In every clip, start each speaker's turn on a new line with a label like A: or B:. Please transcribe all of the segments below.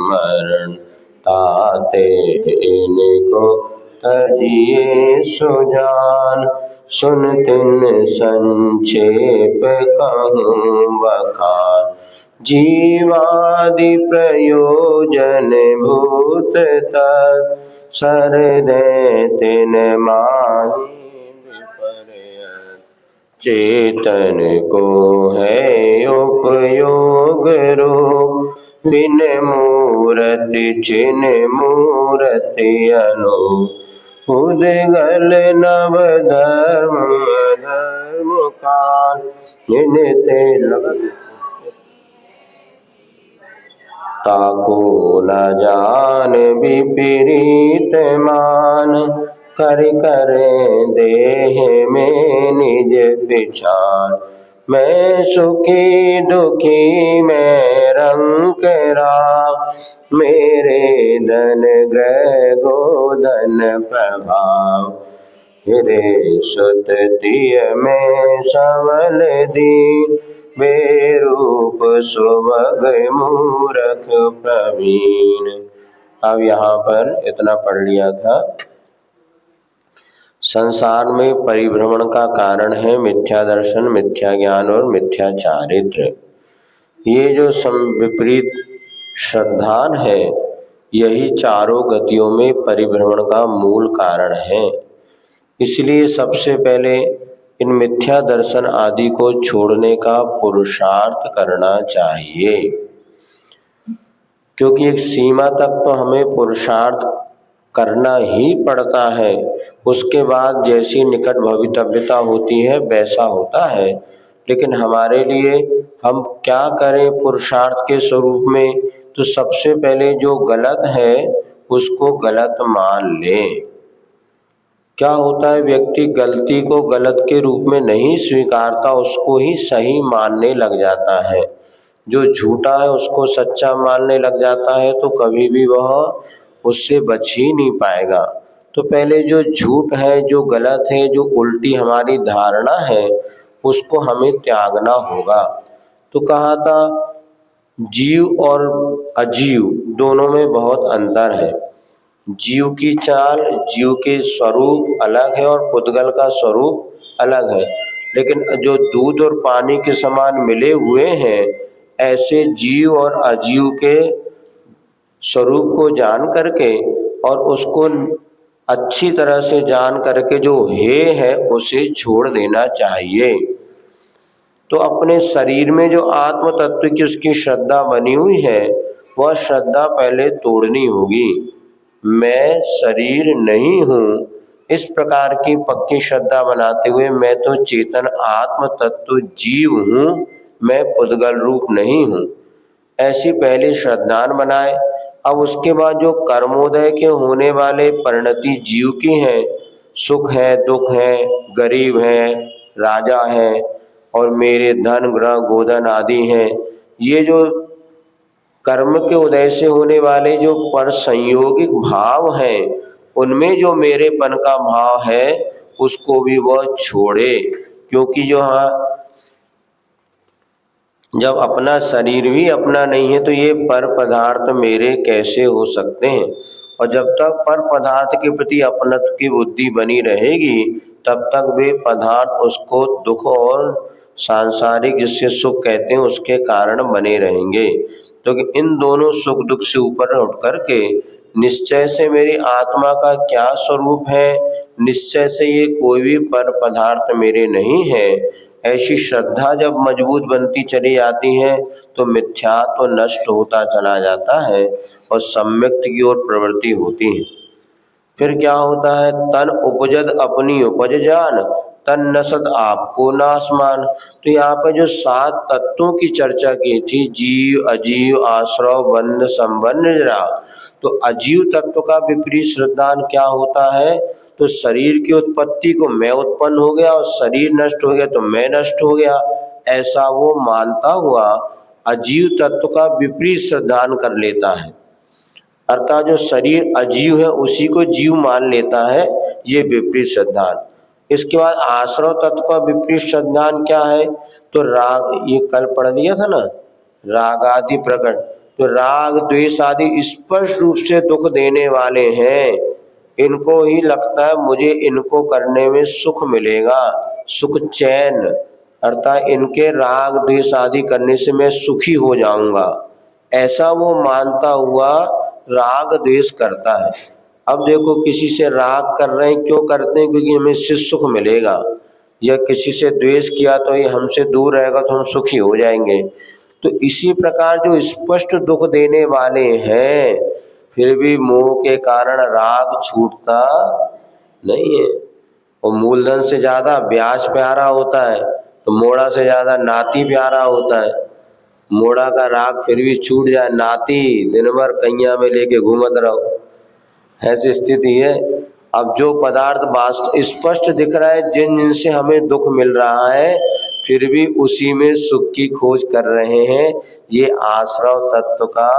A: मरण ताते इनको तजिए सुजान। सुन तिन संक्षेप कहूँ बखान, जीवादि प्रयोजन भूत तत् सरदे तिन माही विपर्यय। चेतन को है उपयोग रूप, बिन मूरति छिन मूरति अनूप। उद्गल नव धर्म अधर्म काल, इनते ताको न जान विपरीत मान। कर करें देह में निज पिछान, मैं सुखी दुखी मैं रंक राम। मेरे धन ग्रह गोधन प्रभाव, हिरे सुत तिय में संवल दीन। बेरूप सुभग मूरख प्रवीण। अब यहाँ पर इतना पढ़ लिया था। संसार में परिभ्रमण का कारण है मिथ्या दर्शन, मिथ्या ज्ञान और मिथ्या चारित्र। ये जो विपरीत श्रद्धान है, यही चारों गतियों में परिभ्रमण का मूल कारण है। इसलिए सबसे पहले इन मिथ्या दर्शन आदि को छोड़ने का पुरुषार्थ करना चाहिए, क्योंकि एक सीमा तक तो हमें पुरुषार्थ करना ही पड़ता है। उसके बाद जैसी निकट भवितव्यता होती है वैसा होता है। लेकिन हमारे लिए हम क्या करें पुरुषार्थ के स्वरूप में? तो सबसे पहले जो गलत है उसको गलत मान लें। क्या होता है, व्यक्ति गलती को गलत के रूप में नहीं स्वीकारता, उसको ही सही मानने लग जाता है। जो झूठा है उसको सच्चा मानने लग जाता है, तो कभी भी वह उससे बच ही नहीं पाएगा। तो पहले जो झूठ है, जो गलत है, जो उल्टी हमारी धारणा है, उसको हमें त्यागना होगा। तो कहा था जीव और अजीव दोनों में बहुत अंतर है। जीव की चाल, जीव के स्वरूप अलग है और पुद्गल का स्वरूप अलग है। लेकिन जो दूध और पानी के समान मिले हुए हैं, ऐसे जीव और अजीव के स्वरूप को जान करके और उसको अच्छी तरह से जान करके जो हे है उसे छोड़ देना चाहिए। तो अपने शरीर में जो आत्म तत्व की उसकी श्रद्धा बनी हुई है, वह श्रद्धा पहले तोड़नी होगी। मैं शरीर नहीं हूँ, इस प्रकार की पक्की श्रद्धा बनाते हुए मैं तो चेतन आत्म तत्व जीव हूँ, मैं पुद्गल रूप नहीं हूँ, ऐसी पहली श्रद्धान बनाए। अब उसके बाद जो कर्मोदय के होने वाले परिणति जीव की है, सुख है, दुख है, गरीब है, राजा है और मेरे धन ग्रह गोधन आदि हैं, ये जो कर्म के उदय से होने वाले जो पर संयोगिक भाव हैं, उनमें जो मेरेपन का भाव है उसको भी वह छोड़े। क्योंकि जो जब अपना शरीर भी अपना नहीं है तो ये पर पदार्थ मेरे कैसे हो सकते हैं। और जब तक पर पदार्थ के प्रति अपनत्व की बुद्धि बनी रहेगी, तब तक वे पदार्थ उसको दुख और सांसारिक जिससे सुख कहते हैं उसके कारण बने रहेंगे। तो इन दोनों सुख दुख से ऊपर उठ करके निश्चय से मेरी आत्मा का क्या स्वरूप है, निश्चय से ये कोई भी पर पदार्थ मेरे नहीं है, ऐसी श्रद्धा जब मजबूत बनती चली जाती है तो मिथ्यात्व नष्ट होता चला जाता है और सम्यक्त की ओर प्रवृत्ति होती है। फिर क्या होता है, तन उपजद अपनी उपज जान, तन नसद आपको नासमान। तो यहाँ पर जो 7 तत्वों की चर्चा की थी, जीव अजीव आश्रव बंध संबंध निद्रा, तो अजीव तत्व का विपरीत श्रद्धान क्या होता है, तो शरीर की उत्पत्ति को मैं उत्पन्न हो गया और शरीर नष्ट हो गया तो मैं नष्ट हो गया, ऐसा वो मानता हुआ अजीव तत्व का विपरीत श्रद्धान कर लेता है। अर्थात जो शरीर अजीव है उसी को जीव मान लेता है, ये विपरीत श्रद्धान। इसके बाद आश्रव तत्व का विपरीत श्रद्धान क्या है, तो राग, ये कल पढ़ दिया था ना, राग आदि प्रकट। जो राग द्वेष आदि स्पष्ट रूप से दुख देने वाले हैं, इनको ही लगता है मुझे इनको करने में सुख मिलेगा, सुख चैन, अर्थात इनके राग द्वेष आदि करने से मैं सुखी हो जाऊंगा, ऐसा वो मानता हुआ राग द्वेष करता है। अब देखो किसी से राग कर रहे हैं, क्यों करते हैं? क्योंकि हमें इससे सुख मिलेगा, या किसी से द्वेष किया तो ये हमसे दूर रहेगा तो हम सुखी हो जाएंगे। तो इसी प्रकार जो स्पष्ट दुख देने वाले हैं, फिर भी मोह के कारण राग छूटता नहीं है। और मूलधन से ज्यादा ब्याज प्यारा होता है, तो मोड़ा से ज्यादा नाती प्यारा होता है। मोड़ा का राग फिर भी छूट जाए, नाती दिन भर कैया में लेके घूमत रहो, ऐसी स्थिति है। अब जो पदार्थ वास्तव स्पष्ट दिख रहा है, जिनसे हमें दुख मिल रहा है, फिर भी उसी में सुख की खोज कर रहे हैं, ये आश्रव तत्व का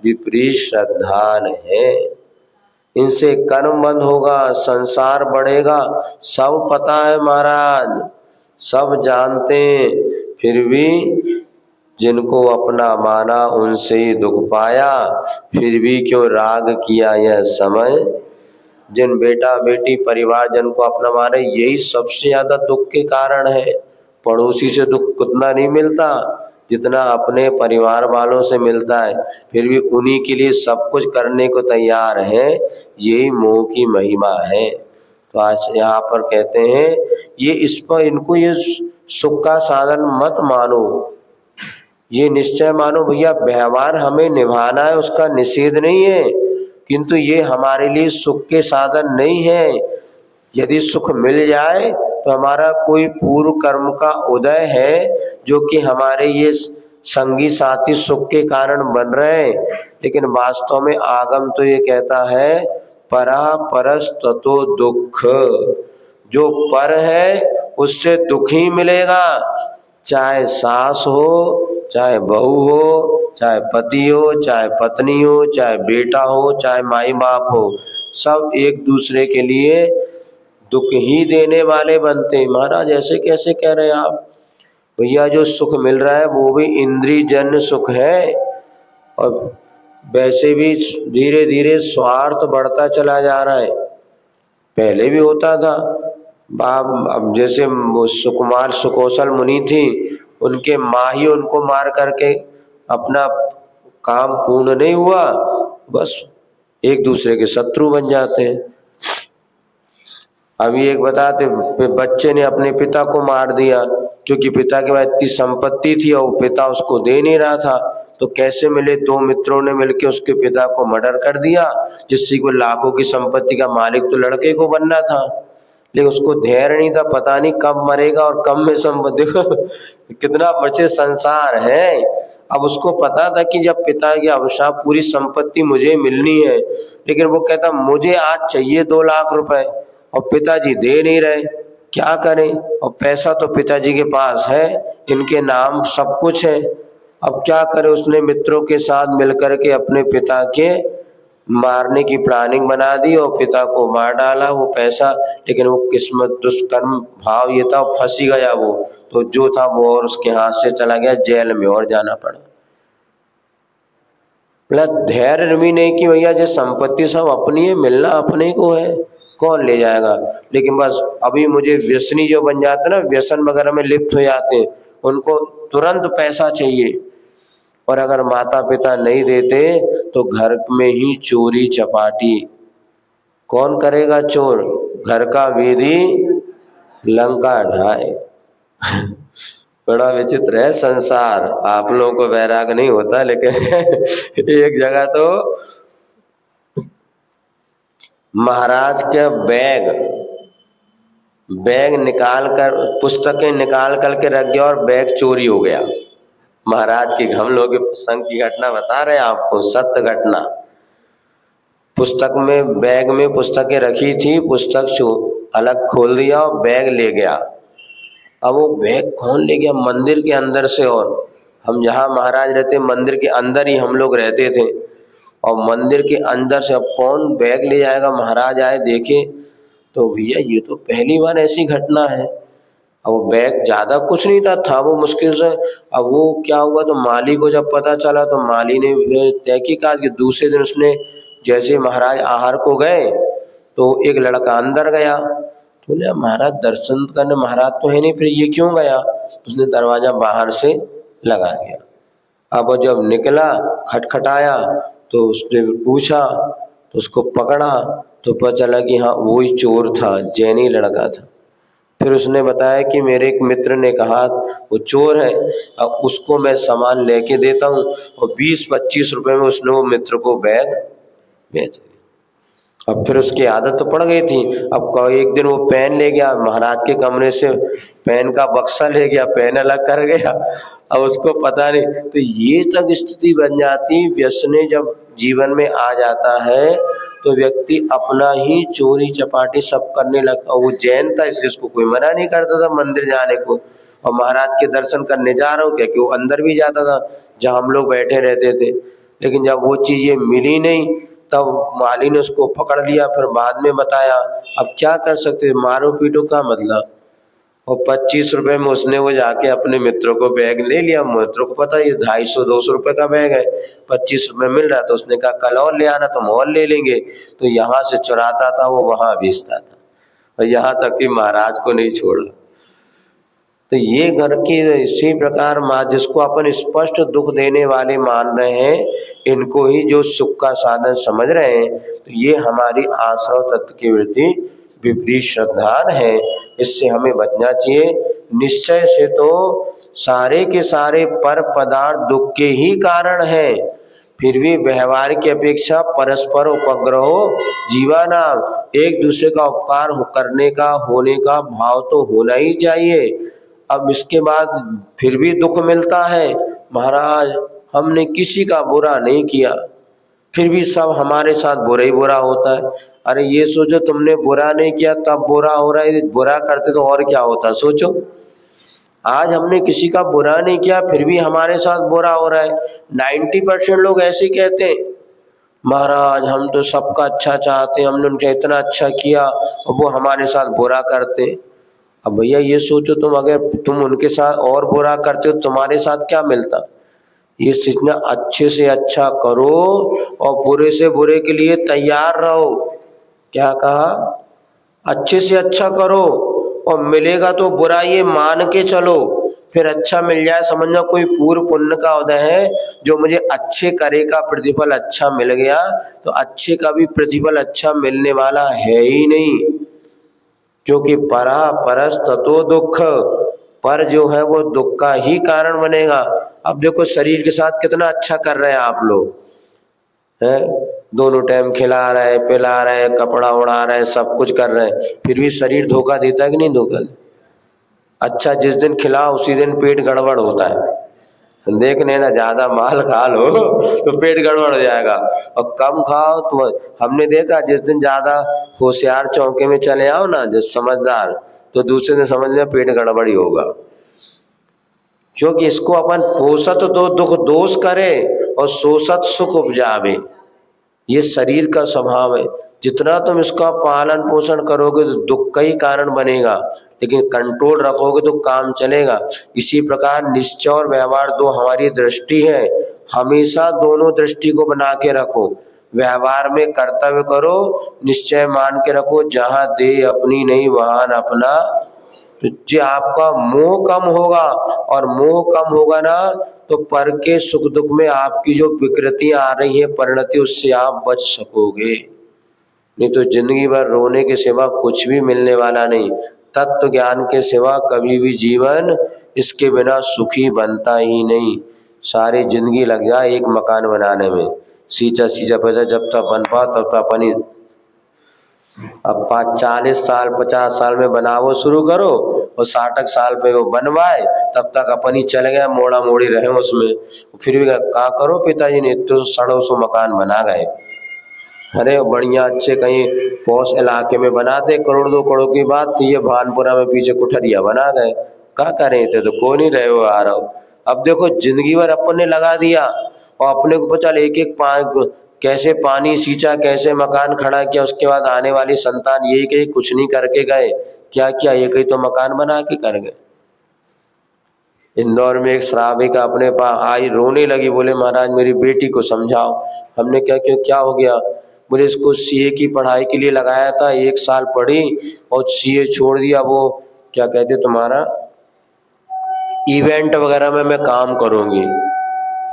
A: विपरीत श्रद्धान है। इनसे कर्म बंद होगा, संसार बढ़ेगा, सब पता है महाराज, सब जानते हैं, फिर भी जिनको अपना माना उनसे ही दुख पाया, फिर भी क्यों राग किया यह समय। जिन बेटा बेटी परिवार जन को अपना माने, यही सबसे ज्यादा दुख के कारण है। पड़ोसी से दुख कितना नहीं मिलता जितना अपने परिवार वालों से मिलता है, फिर भी उन्हीं के लिए सब कुछ करने को तैयार है, यही मोह की महिमा है। तो आज यहाँ पर कहते हैं ये इस पर इनको ये सुख का साधन मत मानो, ये निश्चय मानो भैया व्यवहार हमें निभाना है, उसका निषेध नहीं है, किंतु ये हमारे लिए सुख के साधन नहीं है। यदि सुख मिल जाए तो हमारा कोई पूर्व कर्म का उदय है, जो कि हमारे ये संगी साथी सुख के कारण बन रहे हैं, लेकिन वास्तव में आगम तो ये कहता है परा परस ततो दुख, जो पर है उससे दुख ही मिलेगा, चाहे सास हो, चाहे बहू हो, चाहे पति हो, चाहे पत्नी हो, चाहे बेटा हो, चाहे माई बाप हो, सब एक दूसरे के लिए दुख ही देने वाले बनते हैं। महाराज ऐसे कैसे कह रहे हैं आप? भैया जो सुख मिल रहा है वो भी इंद्रिय जन्य सुख है, और वैसे भी धीरे धीरे स्वार्थ बढ़ता चला जा रहा है। पहले भी होता था, अब जैसे सुकुमार सुकौशल मुनि थी, उनके माँ ही उनको मार करके अपना काम पूर्ण नहीं हुआ, बस एक दूसरे के शत्रु बन जाते हैं। अभी एक बताते, बच्चे ने अपने पिता को मार दिया क्योंकि पिता के पास इतनी संपत्ति थी और पिता उसको दे नहीं रहा था, तो कैसे मिले, दो मित्रों ने मिलकर उसके पिता को मर्डर कर दिया, जिससे को लाखों की संपत्ति का मालिक तो लड़के को बनना था, लेकिन उसको धैर्य नहीं था, पता नहीं कब मरेगा और कब में संपत्ति कितना बचे संसार है। अब उसको पता था कि जब पिता की अभिशाप पूरी संपत्ति मुझे मिलनी है, लेकिन वो कहता मुझे आज चाहिए 2 लाख रुपए और पिताजी दे नहीं रहे, क्या करें? और पैसा तो पिताजी के पास है, इनके नाम सब कुछ है, अब क्या करे? उसने मित्रों के साथ मिलकर के अपने पिता के मारने की प्लानिंग बना दी और पिता को मार डाला वो पैसा, लेकिन वो किस्मत दुष्कर्म भाव ये था, फंस गया वो, तो जो था वो और उसके हाथ से चला गया, जेल में और जाना पड़ा। मतलब धैर्य भी नहीं कि भैया जो संपत्ति सब अपनी है, मिलना अपने को है, कौन ले जाएगा, लेकिन बस अभी मुझे व्यसनी जो बन जाते ना, व्यसन वगैरह में लिप्त हो जाते हैं, उनको तुरंत पैसा चाहिए, और अगर माता पिता नहीं देते तो घर में ही चोरी चपाटी, कौन करेगा चोर? घर का वेदी लंका ढाए। बड़ा विचित्र है संसार, आप लोगों को वैराग नहीं होता, लेकिन एक जगह तो महाराज के बैग निकाल कर, पुस्तकें निकाल कर के रख गया और बैग चोरी हो गया। महाराज की, हम लोग के संग की घटना बता रहे हैं आपको, सत्य घटना। पुस्तक में, बैग में पुस्तकें रखी थी, पुस्तक अलग खोल दिया और बैग ले गया। अब वो बैग कौन ले गया? मंदिर के अंदर से, और हम जहाँ महाराज रहते मंदिर के अंदर ही हम लोग रहते थे, और मंदिर के अंदर से अब कौन बैग ले जाएगा? महाराज आए देखे तो भैया ये तो पहली बार ऐसी घटना है। अब वो बैग ज़्यादा कुछ नहीं था वो मुश्किल से। अब वो क्या हुआ, तो माली को जब पता चला तो माली ने तहकीकात की। दूसरे दिन उसने जैसे महाराज आहार को गए तो एक लड़का अंदर गया, तो बोले महाराज दर्शन करने महाराज तो है नहीं, फिर ये क्यों गया? उसने दरवाजा बाहर से लगा दिया। अब जब निकला खटखटाया तो उसने पूछा, तो उसको पकड़ा तो पता चला कि हाँ वही चोर था, जैनी लड़का था। फिर उसने बताया कि मेरे एक मित्र ने कहा वो चोर है, अब उसको मैं सामान लेके देता हूँ, और 20-25 रुपए में उसने वो मित्र को बैग बेच दिया। अब फिर उसकी आदत तो पड़ गई थी। अब एक दिन वो पेन ले गया महाराज के कमरे से, पेन का बक्सा ले गया, पेन अलग कर गया, अब उसको पता नहीं। तो ये तक स्थिति बन जाती, व्यसने जब जीवन में आ जाता है तो व्यक्ति अपना ही चोरी चपाटी सब करने लगता। वो जैन था इसलिए उसको कोई मना नहीं करता था मंदिर जाने को, और महाराज के दर्शन करने जा रहा हूँ क्या कि वो अंदर भी जाता था जहाँ हम लोग बैठे रहते थे। लेकिन जब वो चीज़ें मिली नहीं तब माली ने उसको पकड़ लिया, फिर बाद में बताया। अब क्या कर सकते, मारो पीटो का मतलब। और 25 रुपए में उसने वो जाके अपने मित्रों को बैग ले लिया। मित्रों को पता ये 250-200 रुपए का बैग है, 25 रुपए मिल रहा, तो उसने कहा कल और ले आना, तुम और ले लेंगे। तो यहाँ से चुराता था वो, वहां बेचता था, और यहाँ तक कि महाराज को नहीं छोड़ा। तो ये घर की इसी प्रकार माँ जिसको अपन स्पष्ट दुख देने वाले मान रहे हैं, इनको ही जो सुख का साधन समझ रहे हैं, तो ये हमारी आश्रव तत्व की वृत्ति विपरीत श्रद्धान है। इससे हमें बचना चाहिए। निश्चय से तो सारे के सारे पर पदार्थ दुख के ही कारण है, फिर भी व्यवहार की अपेक्षा परस्पर उपग्रहो जीवानाम, एक दूसरे का उपकार करने का होने का भाव तो होना ही चाहिए। अब इसके बाद फिर भी दुख मिलता है, महाराज हमने किसी का बुरा नहीं किया, फिर भी सब हमारे साथ बुरा ही बुरा होता है। अरे ये सोचो तुमने बुरा नहीं किया तब बुरा हो रहा है, बुरा करते तो और क्या होता, सोचो। आज हमने किसी का बुरा नहीं किया फिर भी हमारे साथ बुरा हो रहा है। 90% लोग ऐसे कहते हैं, महाराज हम तो सबका अच्छा चाहते हैं, हमने उनका इतना अच्छा किया और वो हमारे साथ बुरा करते। अब भैया ये सोचो, तुम अगर तुम उनके साथ और बुरा करते हो तुम्हारे साथ क्या मिलता? ये सीखना, अच्छे से अच्छा करो और बुरे से बुरे के लिए तैयार रहो। क्या कहा? अच्छे से अच्छा करो और मिलेगा तो बुरा ये मान के चलो, फिर अच्छा मिल जाए समझना कोई पूर्व पुण्य का उदय है। जो मुझे अच्छे करे का प्रतिफल अच्छा मिल गया, तो अच्छे का भी प्रतिफल अच्छा मिलने वाला है ही नहीं, क्योंकि परा परस ततो दुख, पर जो है वो दुख का ही कारण बनेगा। अब देखो शरीर के साथ कितना अच्छा कर रहे हैं आप लोग, हैं दोनों टाइम खिला रहे पिला रहे कपड़ा उड़ा रहे सब कुछ कर रहे हैं, फिर भी शरीर धोखा देता है कि नहीं धोखा? अच्छा जिस दिन खिलाओ उसी दिन पेट गड़बड़ होता है। देख लेना, ज्यादा माल खा लो तो पेट गड़बड़ हो जाएगा, और कम खाओ तो हमने देखा जिस दिन ज्यादा होशियार चौके में चले आओ ना, जो समझदार, तो दूसरे दिन समझ लें पेट गड़बड़ी होगा। क्योंकि इसको अपन पोषत तो दुख दोष करे और शोषत सुख उपजावे, ये शरीर का स्वभाव है। जितना तुम इसका पालन पोषण करोगे तो दुख का ही कारण बनेगा, लेकिन कंट्रोल रखोगे तो काम चलेगा। इसी प्रकार निश्चय और व्यवहार दो हमारी दृष्टि है, हमेशा दोनों दृष्टि को बना के रखो। व्यवहार में कर्तव्य करो, निश्चय मान के रखो, जहाँ दे अपनी नहीं वहां अपना, तो आपका मोह कम होगा, और मोह कम होगा ना तो पर के सुख दुख में आपकी जो विकृतियां आ रही है परिणति, उससे आप बच सकोगे। नहीं तो जिंदगी भर रोने के सिवा कुछ भी मिलने वाला नहीं। तत्व ज्ञान के सिवा कभी भी जीवन इसके बिना सुखी बनता ही नहीं। सारी जिंदगी लग जाए एक मकान बनाने में, सींचा सींचा पैसा जब तक बन पाओ तब तक अपनी, अब 40 साल 50 साल में बनावो शुरू करो और 60 साल पे वो बनवाए, तब तक अपनी चल गया, मोड़ा मोड़ी रहे उसमें। फिर भी क्या करो, पिताजी ने तो सड़ो सो मकान बना गए। अरे बढ़िया अच्छे कहीं पौष इलाके में बनाते, करोड़ 2 करोड़ की बात, तो ये भानपुरा में पीछे कुठरिया बना गए। क्या करें थे तो कौन ही रहे हो आ रहा हो। अब देखो जिंदगी भर अपन ने लगा दिया और अपने को पता एक एक कैसे पानी सींचा, कैसे मकान खड़ा किया, उसके बाद आने वाली संतान यही कही कुछ नहीं करके गए, क्या किया, एक ही तो मकान बना के कर गए। इंदौर में एक श्राविका अपने पास आई, रोने लगी, बोले महाराज मेरी बेटी को समझाओ। हमने क्या क्यों, क्या हो गया? बोले इसको सीए की पढ़ाई के लिए लगाया था, 1 साल पढ़ी और सीए छोड़ दिया। वो क्या कहते तुम्हारा इवेंट वगैरह में मैं काम करूंगी।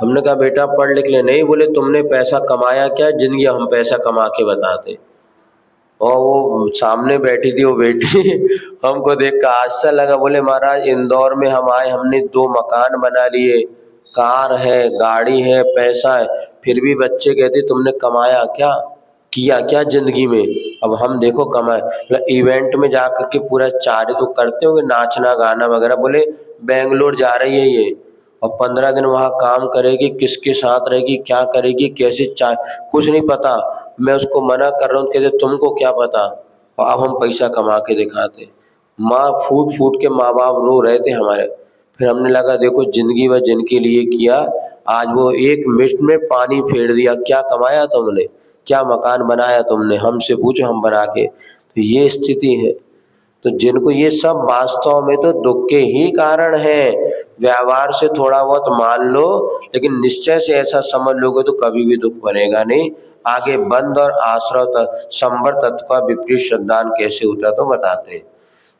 A: हमने कहा बेटा पढ़ लिख ले। नहीं, बोले तुमने पैसा कमाया क्या जिंदगी, हम पैसा कमा के बताते। और वो सामने बैठी थी वो बेटी हमको देख कर आश्चर्य लगा। बोले महाराज इंदौर में हम आए, हमने 2 मकान बना लिए, कार है, गाड़ी है, पैसा है, फिर भी बच्चे कहते तुमने कमाया क्या, किया क्या जिंदगी में। अब हम देखो कमाए, मतलब इवेंट में जाकर के पूरा 4 तो करते होंगे, नाचना गाना वगैरह। बोले बेंगलोर जा रही है ये और 15 दिन वहाँ काम करेगी, किसके साथ रहेगी, क्या करेगी, कैसे कुछ नहीं पता। मैं उसको मना कर रहा हूँ, कहते तुमको क्या पता। और अब हम पैसा कमा के दिखाते। माँ फूट फूट के माँ बाप रो रहे थे हमारे। फिर हमने लगा देखो जिंदगी भर जिनके लिए किया, आज वो 1 मिनट में पानी फेर दिया। क्या कमाया तुमने, क्या मकान बनाया तुमने, हमसे पूछो, हम बना के। तो ये स्थिति है। तो जिनको ये सब वास्तव में तो दुख के ही कारण है। व्यवहार से थोड़ा बहुत मान लो, लेकिन निश्चय से ऐसा समझ लोगे तो कभी भी दुख बनेगा नहीं। आगे बंध और आश्रय संवर तत्व का विपरीत श्रद्धान कैसे होता तो बताते।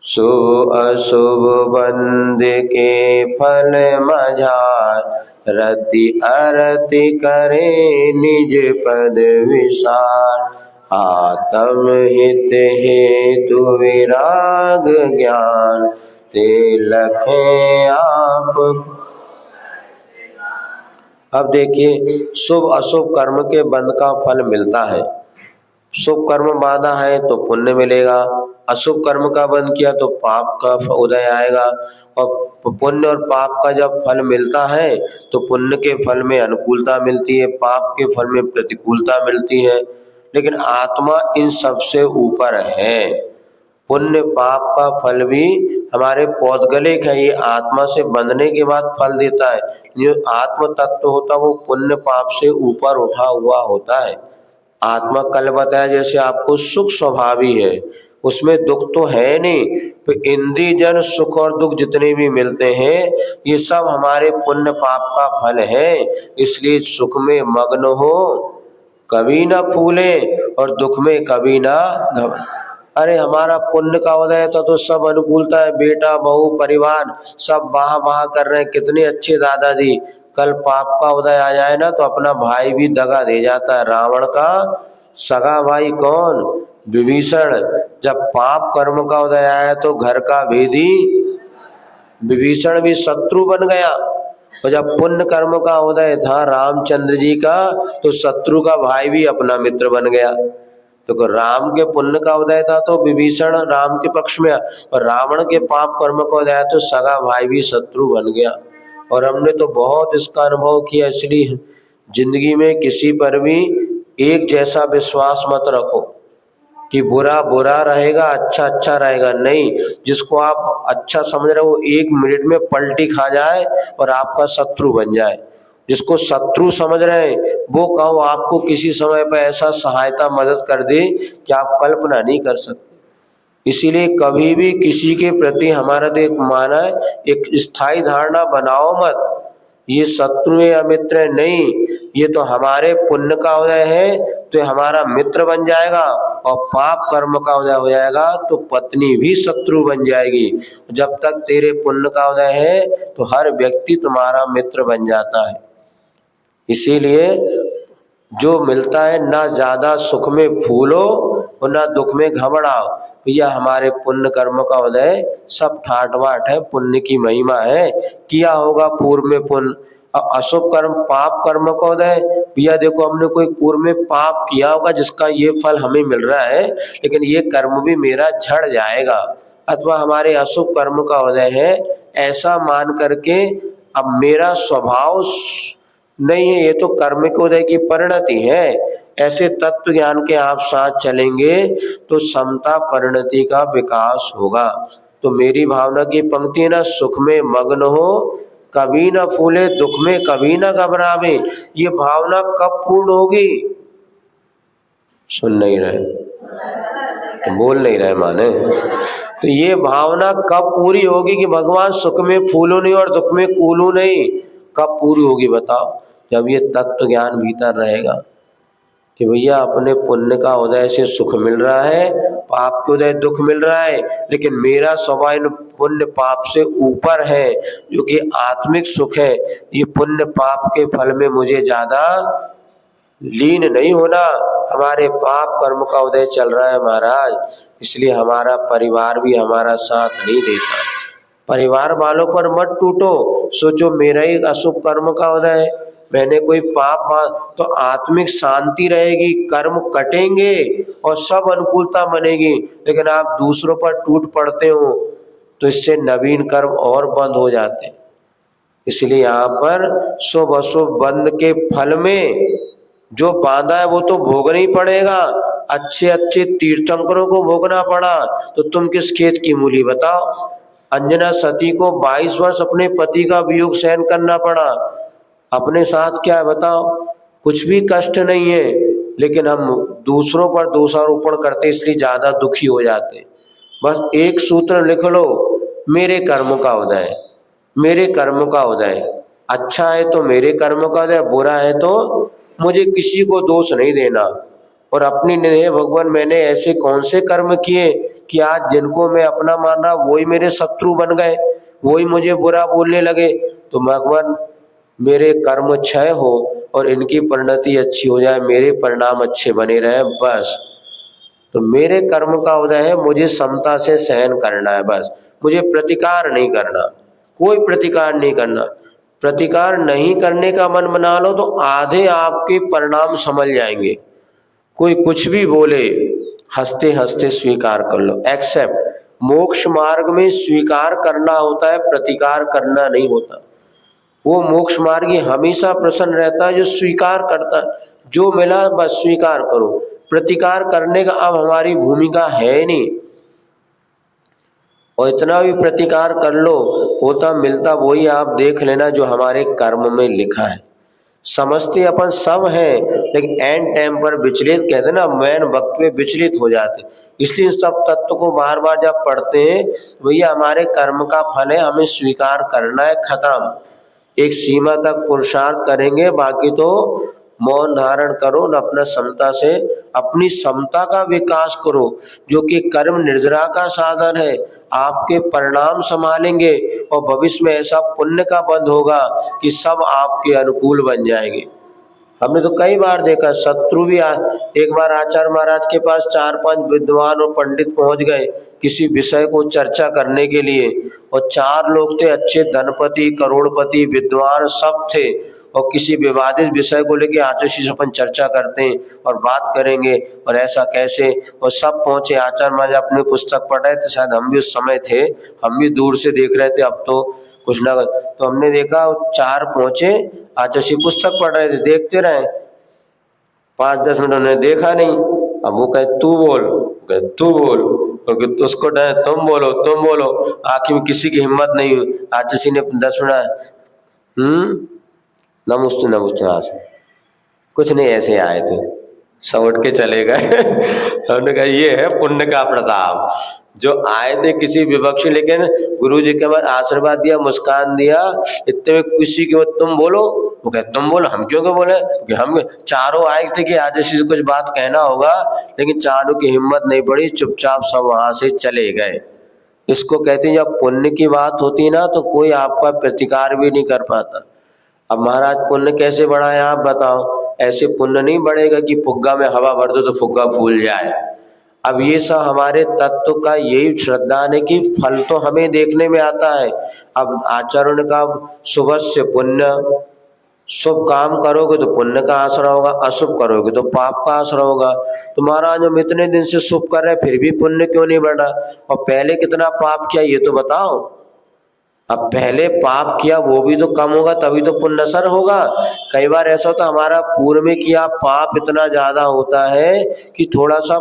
A: शुभ अशुभ बंध के फल मझार, रति अरति करे निज पद विसार। आत्म हित हेतु विराग ज्ञान, ते लखे आप। अब देखिए शुभ अशुभ कर्म के बंध का फल मिलता है। शुभ कर्म बांधा है तो पुण्य मिलेगा, अशुभ कर्म का बंध किया तो पाप का उदय आएगा। और पुण्य और पाप का जब फल मिलता है तो पुण्य के फल में अनुकूलता मिलती है, पाप के फल में प्रतिकूलता मिलती है। लेकिन आत्मा इन सबसे ऊपर है। पुण्य पाप का फल भी हमारे पौद्गलिक है, ये आत्मा से बंधने के बाद फल देता है। जो आत्म तत्व होता है वो पुण्य पाप से ऊपर उठा हुआ होता है। आत्मा कल बताया जैसे आपको सुख स्वभावी है, उसमें दुख तो है नहीं। तो इंद्रिय जन सुख और दुख जितने भी मिलते हैं ये सब हमारे पुण्य पाप का फल है। इसलिए सुख में मग्न हो कभी ना फूले और दुख में कभी ना घबराए। अरे हमारा पुण्य का उदय था तो सब अनुकूलता है, बेटा बहू परिवार सब वाह वाह कर रहे हैं, कितने अच्छे दादाजी। कल पाप का उदय आ जाए ना तो अपना भाई भी दगा दे जाता है। रावण का सगा भाई कौन, विभीषण। जब पाप कर्म का उदय आया तो घर का भेदी विभीषण भी शत्रु बन गया। और जब पुण्य कर्म का उदय था रामचंद्र जी का तो शत्रु का भाई भी अपना मित्र बन गया। तो राम के पुण्य का उदय था तो विभीषण राम के पक्ष में, और रावण के पाप कर्म का उदय तो सगा भाई भी शत्रु बन गया। और हमने तो बहुत इसका अनुभव किया। इसलिए जिंदगी में किसी पर भी एक जैसा विश्वास मत रखो कि बुरा बुरा रहेगा अच्छा अच्छा रहेगा। नहीं, जिसको आप अच्छा समझ रहे हो 1 मिनट में पलटी खा जाए और आपका शत्रु बन जाए। जिसको शत्रु समझ रहे हैं वो कहो आपको किसी समय पर ऐसा सहायता मदद कर दे कि आप कल्पना नहीं कर सकते। इसीलिए कभी भी किसी के प्रति हमारा तो एक माना है, एक स्थायी धारणा बनाओ मत ये शत्रु या मित्र है। नहीं, ये तो हमारे पुण्य का उदय है तो हमारा मित्र बन जाएगा, और पाप कर्म का उदय हो जाएगा तो पत्नी भी शत्रु बन जाएगी। जब तक तेरे पुण्य का उदय है तो हर व्यक्ति तुम्हारा मित्र बन जाता है। इसीलिए जो मिलता है ना ज्यादा सुख में फूलो और ना दुख में घबराओ। भैया हमारे पुण्य कर्म का उदय सब ठाट बाट है, पुण्य की महिमा है, किया होगा पूर्व में पुण्य। अब अशुभ कर्म पाप कर्म का उदय, भैया देखो हमने कोई पूर्व में पाप किया होगा जिसका ये फल हमें मिल रहा है, लेकिन ये कर्म भी मेरा झड़ जाएगा। अथवा हमारे अशुभ कर्म का उदय है ऐसा मान करके अब मेरा स्वभाव नहीं है, ये तो कर्म के उदय की परिणति है। ऐसे तत्व ज्ञान के आप साथ चलेंगे तो समता परिणति का विकास होगा। तो मेरी भावना की पंक्ति है ना, सुख में मग्न हो कभी ना फूले, दुख में कभी ना घबरावे। ये भावना कब पूर्ण होगी? सुन नहीं रहे। तो बोल नहीं रहे माने। तो ये भावना कब पूरी होगी कि भगवान सुख में फूलू नहीं और दुख में कूलू नहीं, कब पूरी होगी बताओ? जब ये तत्व ज्ञान भीतर रहेगा कि भैया अपने पुण्य का उदय से सुख मिल रहा है, पाप के उदय दुख मिल रहा है, लेकिन मेरा स्वभाव इन पुण्य पाप से ऊपर है, जो कि आत्मिक सुख है। ये पुण्य पाप के फल में मुझे ज्यादा लीन नहीं होना। हमारे पाप कर्म का उदय चल रहा है महाराज, इसलिए हमारा परिवार भी हमारा साथ नहीं देता। परिवार वालों पर मत टूटो, सोचो मेरा ही अशुभ कर्म का उदय है, मैंने कोई पाप, तो आत्मिक शांति रहेगी, कर्म कटेंगे और सब अनुकूलता बनेगी। लेकिन आप दूसरों पर टूट पड़ते हो तो इससे नवीन कर्म और बंद हो जाते हैं। इसलिए यहाँ पर शुभ अशुभ बंद के फल में जो बांधा है वो तो भोगना ही पड़ेगा। अच्छे अच्छे तीर्थंकरों को भोगना पड़ा तो तुम किस खेत की मूली बताओ? अंजना सती को 22 वर्ष अपने पति का वियोग सहन करना पड़ा, अपने साथ क्या है बताओ? कुछ भी कष्ट नहीं है, लेकिन हम दूसरों पर दोषारोपण करते इसलिए ज्यादा दुखी हो जाते। बस एक सूत्र लिख लो, मेरे कर्म का उदय, मेरे कर्म का उदय। अच्छा है तो मेरे कर्म का उदय, बुरा है तो मुझे किसी को दोष नहीं देना। और अपनी निर्णय भगवान मैंने ऐसे कौन से कर्म किए कि आज जिनको मैं अपना मान रहा वही मेरे शत्रु बन गए, वही मुझे बुरा बोलने लगे। तो भगवान मेरे कर्म क्षय हो और इनकी परिणति अच्छी हो जाए, मेरे परिणाम अच्छे बने रहे बस। तो मेरे कर्म का उदय है, मुझे समता से सहन करना है बस, मुझे प्रतिकार नहीं करना, कोई प्रतिकार नहीं करना। प्रतिकार नहीं करने का मन बना लो तो आधे आपके परिणाम समझ जाएंगे। कोई कुछ भी बोले हंसते हंसते स्वीकार कर लो, एक्सेप्ट। मोक्ष मार्ग में स्वीकार करना होता है, प्रतिकार करना नहीं होता। वो मोक्ष मार्गी हमेशा प्रसन्न रहता है जो स्वीकार करता है, जो मिला बस स्वीकार करो। प्रतिकार करने का अब हमारी भूमिका है नहीं, और इतना भी प्रतिकार कर लो होता मिलता वही आप देख लेना जो हमारे कर्म में लिखा है। समझते अपन सब हैं, लेकिन एंड टाइम पर विचलित, कहते ना मैन वक्त में विचलित हो जाते। इसलिए सब तत्व को बार बार जब पढ़ते हैं भैया हमारे कर्म का फल है, हमें स्वीकार करना है, खत्म। एक सीमा तक पुरुषार्थ करेंगे, बाकी तो मौन धारण करो न, अपना समता से अपनी समता का विकास करो, जो कि कर्म निर्जरा का साधन है। आपके परिणाम संभालेंगे और भविष्य में ऐसा पुण्य का बंध होगा कि सब आपके अनुकूल बन जाएंगे। हमने तो कई बार देखा, शत्रु भी एक बार आचार्य महाराज के पास 4-5 विद्वान और पंडित पहुंच गए किसी विषय को चर्चा करने के लिए, और 4 लोग थे अच्छे, धनपति, करोड़पति, विद्वान सब थे, और किसी विवादित विषय को लेके आचार्य से अपन चर्चा करते हैं और बात करेंगे और ऐसा कैसे, और सब पहुंचे। आचार्य महाराज अपनी पुस्तक पढ़ रहे थे, शायद हम भी उस समय थे, हम भी दूर से देख रहे थे, अब तो कुछ ना, तो हमने देखा 4 पहुंचे, आचार्य जी पुस्तक पढ़ रहे थे, देखते रहे 5-10 मिनट, उन्होंने देखा नहीं। अब वो कहे तू बोल, कहे तू बोल, तो उसको डे तुम बोलो तुम बोलो, आखिर में किसी की हिम्मत नहीं हुई। आचार्य जी ने 10 मिनट नमस्ते नमस्ते, आज कुछ नहीं ऐसे आए थे, सब उठ के चले गए। हमने कहा ये है पुण्य का प्रताप, जो आए थे किसी विवक्ष, लेकिन गुरु जी के बाद आशीर्वाद दिया, मुस्कान दिया, इतने में किसी के तुम बोलो, वो कहे तुम बोलो, हम क्यों को बोले, कि हम चारों आए थे कि आज से कुछ बात कहना होगा, लेकिन चारों की हिम्मत नहीं पड़ी, चुपचाप सब वहां से चले गए। इसको कहते हैं जब पुण्य की बात होती है ना तो कोई आपका प्रतिकार भी नहीं कर पाता। अब महाराज पुण्य कैसे बढ़ाए आप बताओ? ऐसे पुण्य नहीं बढ़ेगा कि फुग्गा में हवा भर दो तो फुग्गा फूल जाए। अब ये सब हमारे तत्व का यही श्रद्धा है कि फल तो हमें देखने में आता है। अब आचरण का शुभ से पुण्य, शुभ काम करोगे तो पुण्य का आसरा होगा, अशुभ करोगे तो पाप का आसरा होगा। तो महाराज हम इतने दिन से शुभ कर रहे फिर भी पुण्य क्यों नहीं बढ़ा? और पहले कितना पाप किया ये तो बताओ। अब पहले पाप किया वो भी तो कम होगा, तभी तो पुण्य असर होगा। कई बार ऐसा होता हमारा पूर्व में किया पाप इतना ज्यादा होता है कि थोड़ा सा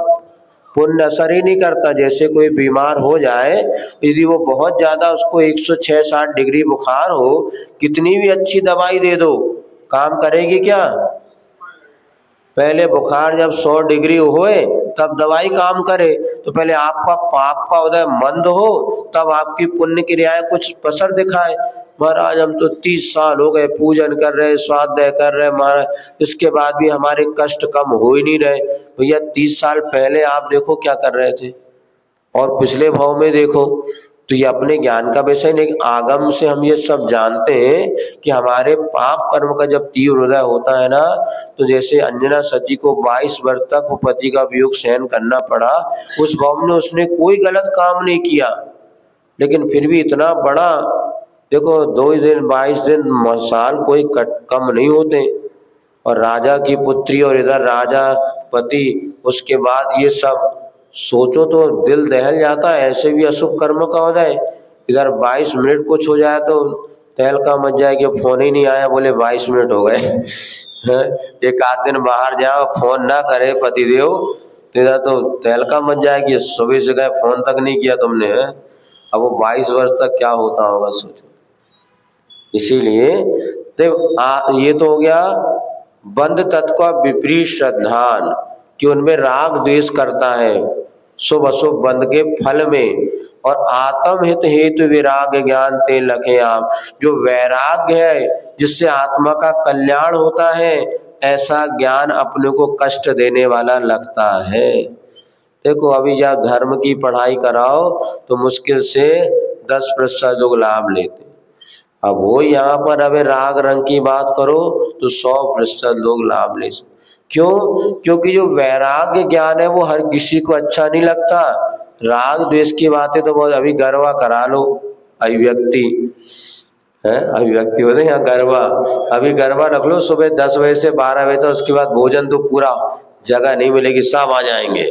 A: पुण्य असर ही नहीं करता। जैसे कोई बीमार हो जाए, यदि वो बहुत ज्यादा, उसको 106-107 डिग्री बुखार हो, कितनी भी अच्छी दवाई दे दो काम करेगी क्या? पहले बुखार जब 100 डिग्री होए तब दवाई काम करे। तो पहले आपका पाप का उदय मंद हो, तब आपकी पुण्य क्रियाएं कुछ असर दिखाए। महाराज हम तो 30 साल हो गए पूजन कर रहे, स्वाध्याय कर रहे महाराज, इसके बाद भी हमारे कष्ट कम हो ही नहीं रहे। भैया 30 साल पहले आप देखो क्या कर रहे थे और पिछले भाव में देखो, तो ये अपने ज्ञान का विषय नहीं। आगम से हम ये सब जानते हैं कि हमारे पाप कर्म का जब तीव्र उदय होता है ना, तो जैसे अंजना सती को 22 वर्ष तक वो पति का वियोग सहन करना पड़ा, उस भाव में उसने कोई गलत काम नहीं किया, लेकिन फिर भी इतना बड़ा देखो 2 दिन 22 दिन साल कोई कम नहीं होते। और राजा की पुत्री और इधर राजा पति, उसके बाद ये सब सोचो तो दिल दहल जाता है। ऐसे भी अशुभ कर्म का हो जाए, इधर 22 मिनट कुछ हो जाए तो तहलका मच जाए कि फोन ही नहीं आया, बोले 22 मिनट हो गए। एक आध दिन बाहर जाओ फोन ना करे पतिदेव, तेरा तो तहलका मच जाए कि सुबह से गए फोन तक नहीं किया तुमने। अब वो 22 वर्ष तक क्या होता होगा सोचो। इसीलिए ये तो हो गया बंध तत्व का विपरीत श्रद्धान, कि उनमें राग द्वेष करता है शुभ अशुभ बंध के फल में। और आत्म हित हेतु विराग ज्ञान ते लखे आप, जो वैराग्य है जिससे आत्मा का कल्याण होता है, ऐसा ज्ञान अपने को कष्ट देने वाला लगता है। देखो अभी जब धर्म की पढ़ाई कराओ तो मुश्किल से 10% लोग लाभ लेते, अब वो यहाँ पर अबे राग रंग की बात करो तो 100% लोग लाभ ले सकते। क्यों? क्योंकि जो वैराग्य ज्ञान है वो हर किसी को अच्छा नहीं लगता। राग द्वेष की बातें तो बहुत, अभी गरबा करा लो, अभिव्यक्ति है, अभिव्यक्ति होते हैं यहाँ गरबा, अभी गरबा रख लो सुबह 10 बजे से 12 बजे तक, उसके बाद भोजन तो पूरा जगह नहीं मिलेगी, सब आ जाएंगे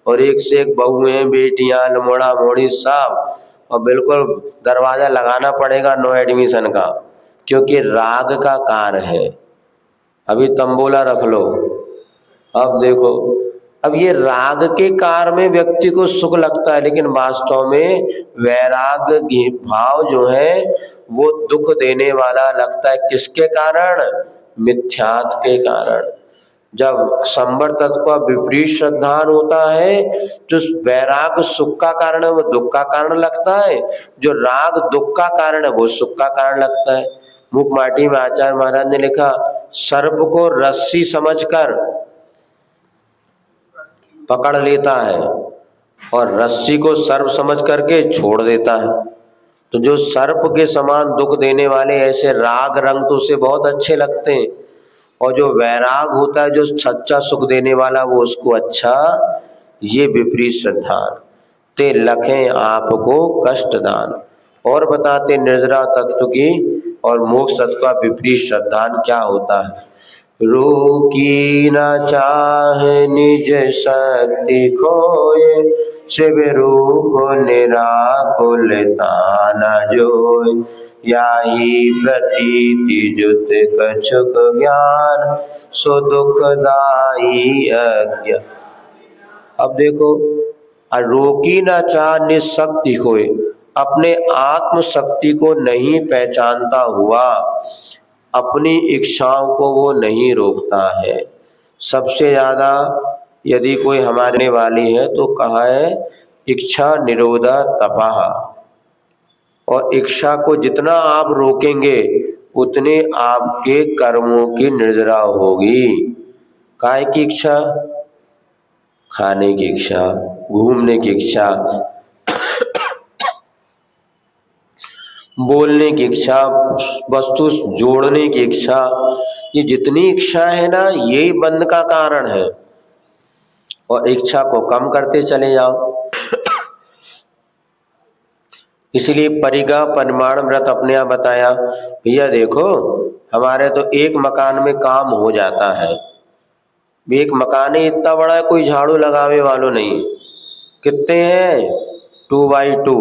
A: और एक से एक बहुएं बेटियां लमोड़ा मोड़ी सब, और बिल्कुल दरवाजा लगाना पड़ेगा नो एडमिशन का, क्योंकि राग का कार्य है। अभी तंबोला रख लो, अब देखो, अब ये राग के कार्य में व्यक्ति को सुख लगता है, लेकिन वास्तव में वैराग्य भाव जो है वो दुख देने वाला लगता है। किसके कारण? मिथ्यात्व के कारण। जब संवर तत्व का विपरीत श्रद्धान होता है, जो वैराग सुख का कारण है वो दुख का कारण लगता है, जो राग दुख का कारण है वो सुख का कारण लगता है। मुख माटी में आचार्य महाराज ने लिखा, सर्प को रस्सी समझकर पकड़ लेता है और रस्सी को सर्प समझ करके छोड़ देता है। तो जो सर्प के समान दुख देने वाले ऐसे राग रंग तो उसे बहुत अच्छे लगते हैं, और जो वैराग होता है जो सच्चा सुख देने वाला वो उसको अच्छा। ये विपरीत श्रद्धान ते लखें आपको कष्ट दान। और बताते निर्जरा तत्व की और मोक्ष तत्व का विपरीत श्रद्धान क्या होता है। रोकी न चाहे निज शक्ति खोए, शिव रूप निराकुलता न जोय, याही प्रतीति जुत कछुक ज्ञान, सो दुखदाई अज्ञान। अब देखो, रोकी न चाह निशक्ति होए, अपने आत्म शक्ति को नहीं पहचानता हुआ अपनी इच्छाओं को वो नहीं रोकता है। सबसे ज्यादा यदि कोई हमारे वाली है तो कहा है इच्छा निरोधा तपाह, और इच्छा को जितना आप रोकेंगे उतने आपके कर्मों की निर्जरा होगी। काय की इच्छा? खाने की इच्छा, घूमने की इच्छा, बोलने की इच्छा, वस्तु जोड़ने की इच्छा, ये जितनी इच्छा है ना यही बंध का कारण है। और इच्छा को कम करते चले जाओ। इसलिए परिगा परिमाण व्रत अपने आप बताया। भैया देखो, हमारे तो एक मकान में काम हो जाता है, एक मकान ही इतना बड़ा है, कोई झाड़ू लगावे वालों नहीं। कितने हैं? 2x2।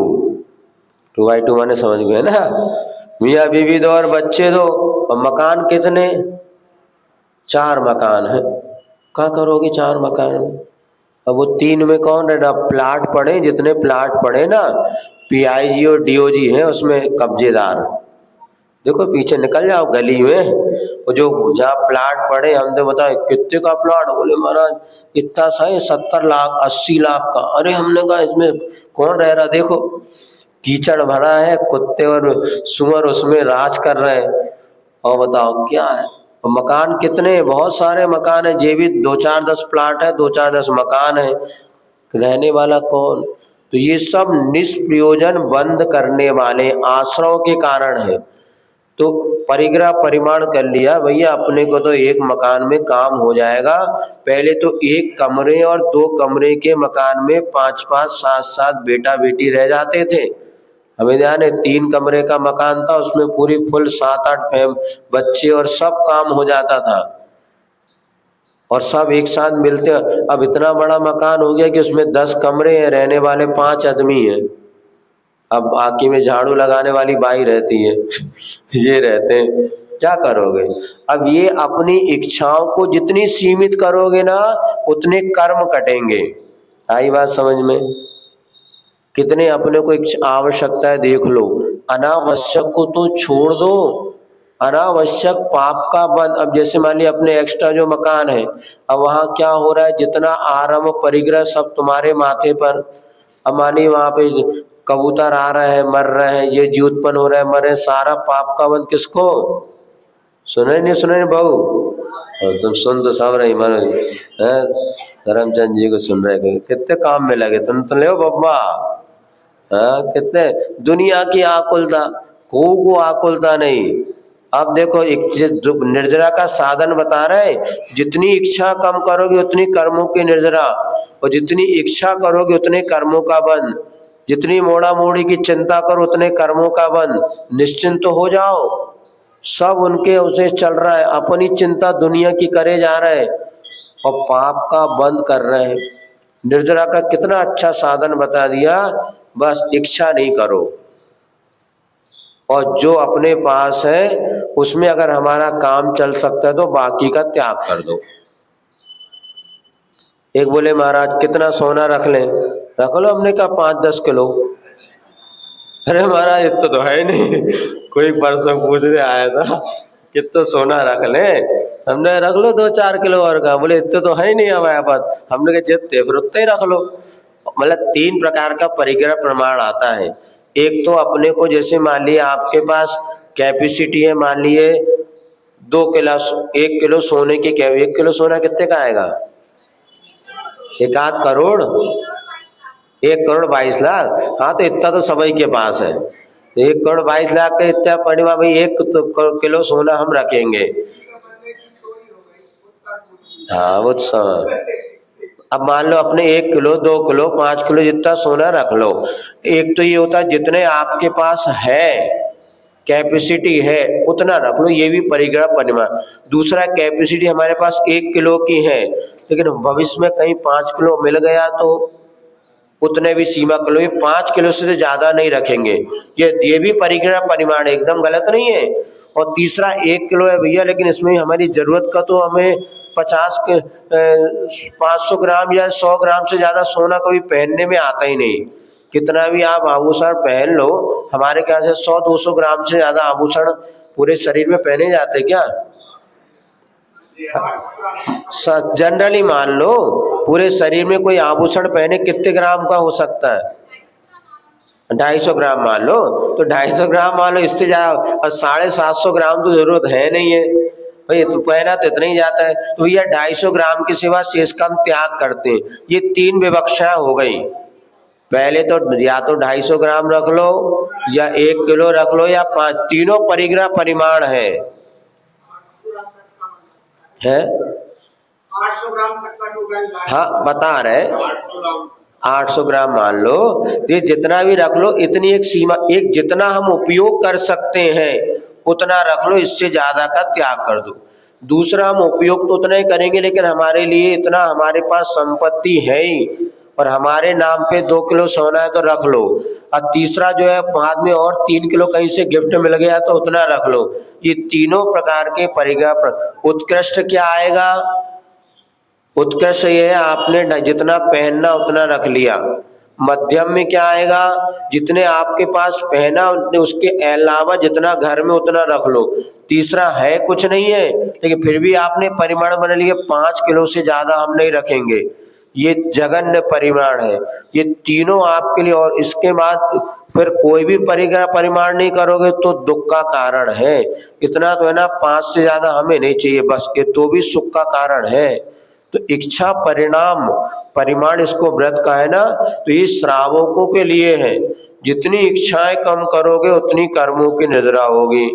A: 2x2 माने समझ गए ना, मियाँ बीवी दो और बच्चे दो, और मकान कितने? 4 मकान है। क्या करोगे 4 मकान में? अब वो 3 में कौन रहना? प्लाट पड़े, जितने प्लाट पड़े ना, PIG और DOG है उसमें कब्जेदार, देखो पीछे निकल जाओ गली में, वो जो जहाँ प्लाट पड़े, हमने बताया कितने का प्लाट, बोले महाराज इतना सा है 70 लाख 80 लाख का। अरे हमने कहा इसमें कौन रह रहा, देखो कीचड़ भरा है, कुत्ते और सुअर उसमें राज कर रहे हैं, और बताओ क्या है। और मकान कितने, बहुत सारे मकान है, जे भी 2-4-10 प्लाट है, 2-4-10 मकान है, रहने वाला कौन। तो ये सब निष्प्रयोजन बंद करने वाले आश्रयों के कारण है। तो परिग्रह परिमाण कर लिया भैया, अपने को तो एक मकान में काम हो जाएगा। पहले तो एक कमरे और 2 कमरे के मकान में 5-5 7-7 बेटा बेटी रह जाते थे। हमें ध्यान है 3 कमरे का मकान था, उसमें पूरी फुल 7-8 बच्चे और सब काम हो जाता था, और सब एक साथ मिलते। अब इतना बड़ा मकान हो गया कि उसमें 10 कमरे हैं, रहने वाले 5 आदमी हैं। अब बाकी में झाड़ू लगाने वाली बाई रहती है ये रहते हैं, क्या करोगे। अब ये अपनी इच्छाओं को जितनी सीमित करोगे ना, उतने कर्म कटेंगे। आई बात समझ में। कितने अपने को आवश्यकता है देख लो, अनावश्यक को तो छोड़ दो, अनावश्यक पाप का बंद। अब जैसे मान लिया अपने एक्स्ट्रा जो मकान है, अब वहाँ क्या हो रहा है, जितना आरंभ परिग्रह सब तुम्हारे माथे पर। अब मानिए वहाँ पे कबूतर आ रहे हैं, मर रहे हैं, ये जीव उत्पन्न हो रहे हैं, मर रहे, सारा पाप का बंद किसको। सुने नहीं सुने बहू, तुम सुन तो सब रही मर धर्मचंद जी को सुन रहे, कितने काम में लगे तुम तो ले बब्बा। कितने दुनिया की आकुलता, को आकुलता नहीं। अब देखो एक जो निर्जरा का साधन बता रहे, जितनी इच्छा कम करोगे उतनी कर्मों की निर्जरा, और जितनी इच्छा करोगे उतने कर्मों का बंध। जितनी मोड़ा मोड़ी की चिंता करो उतने कर्मों का बंध। निश्चिंत तो हो जाओ, सब उनके उसे चल रहा है, अपनी चिंता दुनिया की करे जा रहे हैं और पाप का बंद कर रहे हैं। निर्जरा का कितना अच्छा साधन बता दिया, बस इच्छा नहीं करो, और जो अपने पास है उसमें अगर हमारा काम चल सकता है तो बाकी का त्याग कर दो। एक बोले महाराज कितना सोना रख लें, रख लो। हमने कहा 5-10 किलो। अरे महाराज इतना तो है नहीं, कोई परसों पूछने आया था कितना सोना रख लें, हमने रख लो 2-4 किलो और का। बोले इतना तो है नहीं हमारे पास। हमने कहा जितने फिर उतने ही रख लो। मतलब 3 प्रकार का परिग्रह प्रमाण आता है। एक तो अपने को, जैसे मान लिया आपके पास कैपेसिटी है, मान लिए 2 किलो, 1 किलो सोने की, 1 किलो सोना कितने का आएगा, 1 करोड़, 1 करोड़ 22 लाख। हाँ तो इतना तो सभी के पास है, 1 करोड़ 22 लाख का इतना पड़ेगा भाई, 1 किलो सोना हम रखेंगे। हाँ वो अब मान लो अपने 1 किलो 2 किलो 5 किलो जितना सोना रख लो। एक तो ये होता है जितने आपके पास है, कैपेसिटी है उतना रख लो, ये भी परिग्रह परिमाण। दूसरा कैपेसिटी हमारे पास 1 किलो की है, लेकिन भविष्य में कहीं 5 किलो मिल गया तो उतने भी सीमा किलो, ये 5 किलो से ज्यादा नहीं रखेंगे। ये भी परिग्रह परिमाण एकदम गलत नहीं है। और तीसरा 1 किलो है भैया, लेकिन इसमें हमारी जरूरत का तो हमें 500 ग्राम या 100 ग्राम से ज्यादा सोना कभी पहनने में आता ही नहीं। कितना भी आप आभूषण पहन लो, हमारे ख्याल से 100-200 ग्राम से ज्यादा आभूषण पूरे शरीर में पहने जाते क्या। जनरली मान लो पूरे शरीर में कोई आभूषण पहने कितने ग्राम का हो सकता है, 250 ग्राम मान लो, तो 250 ग्राम मान लो, इससे ज्यादा। और 750 ग्राम तो जरूरत है नहीं है भाई, तो पहना तो इतना ही जाता है। तो भैया 250 ग्राम के सिवा शेष का हम त्याग करते हैं। ये 3 विवक्षा हो गई। पहले तो या तो 250 ग्राम रख लो, या 1 किलो रख लो, या 5, तीनों परिग्रह परिमाण है 800 ग्राम तक का। हाँ बता रहे 800 ग्राम मान लो, ये जितना भी रख लो, इतनी एक सीमा, एक जितना हम उपयोग कर सकते हैं उतना रख लो, इससे ज्यादा का त्याग कर दो। दूसरा हम उपयोग तो उतना ही करेंगे, लेकिन हमारे लिए इतना हमारे पास संपत्ति है ही, और हमारे नाम पे 2 किलो सोना है तो रख लो। और तीसरा जो है बाद में और 3 किलो कहीं से गिफ्ट मिल गया तो उतना रख लो। ये तीनों प्रकार के परिग्रह। उत्कृष्ट क्या आएगा, उत्कृष्ट ये है आपने जितना पहनना उतना रख लिया, मध्यम में क्या आएगा, जितने आपके पास पहना उसके अलावा जितना घर में उतना रख लो। तीसरा है कुछ नहीं है, लेकिन फिर भी आपने परिमाण बना लिए 5 किलो से ज्यादा हम नहीं रखेंगे, ये जघन्य परिमाण है। ये तीनों आपके लिए, और इसके बाद फिर कोई भी परिमाण नहीं करोगे तो दुख का कारण है। इतना तो है ना, 5 से ज्यादा हमें नहीं चाहिए बस, ये तो भी सुख का कारण है। तो इच्छा परिणाम परिमाण इसको व्रत का है ना, तो ये श्रावकों के लिए है। जितनी इच्छाएं कम करोगे उतनी कर्मों की निद्रा होगी,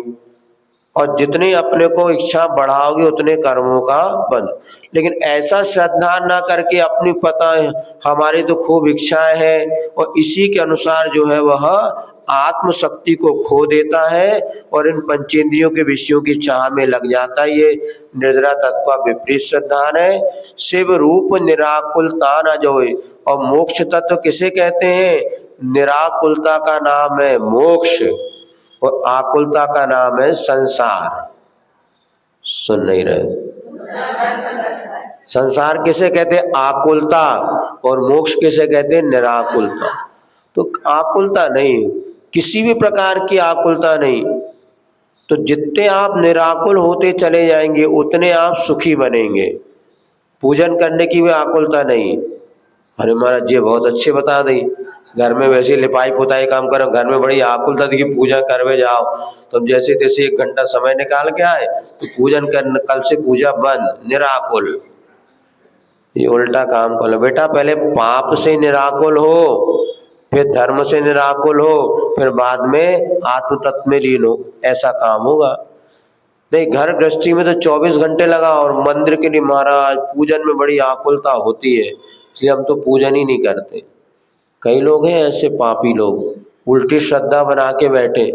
A: और जितनी अपने को इच्छा बढ़ाओगे उतने कर्मों का बंध। लेकिन ऐसा श्रद्धा ना करके अपनी पता है हमारी तो खूब इच्छाएं हैं, और इसी के अनुसार जो है वह आत्मशक्ति को खो देता है और इन पंचेंद्रियों के विषयों की चाह में लग जाता है। ये निद्रा तत्व का विपरीत श्रद्धान है। शिव रूप निराकुलता न जोए, और मोक्ष तत्व किसे कहते हैं? निराकुलता का नाम है मोक्ष, और आकुलता का नाम है संसार। सुन नहीं रहे? संसार किसे कहते हैं? आकुलता। और मोक्ष किसे कहते हैं? निराकुलता। तो आकुलता नहीं, किसी भी प्रकार की आकुलता नहीं। तो जितने आप निराकुल होते चले जाएंगे उतने आप सुखी बनेंगे। पूजन करने की भी आकुलता नहीं। अरे महाराज ये बहुत अच्छे बता दी, घर में वैसे लिपाई पुताई काम करो, घर में बड़ी आकुलता थी कि पूजा करवे जाओ, तो जैसे तैसे 1 घंटा समय निकाल के आए तो पूजन कर, कल से पूजा बंद, निराकुल। ये उल्टा काम करो बेटा, पहले पाप से निराकुल हो, फिर धर्म से निराकुल हो, फिर बाद में आत्म तत्व में लीन हो, ऐसा काम होगा। नहीं, घर गृहस्थी में तो 24 घंटे लगा, और मंदिर के लिए महाराज पूजन में बड़ी आकुलता होती है, इसलिए हम तो पूजन ही नहीं करते। कई लोग हैं ऐसे पापी लोग, उल्टी श्रद्धा बना के बैठे,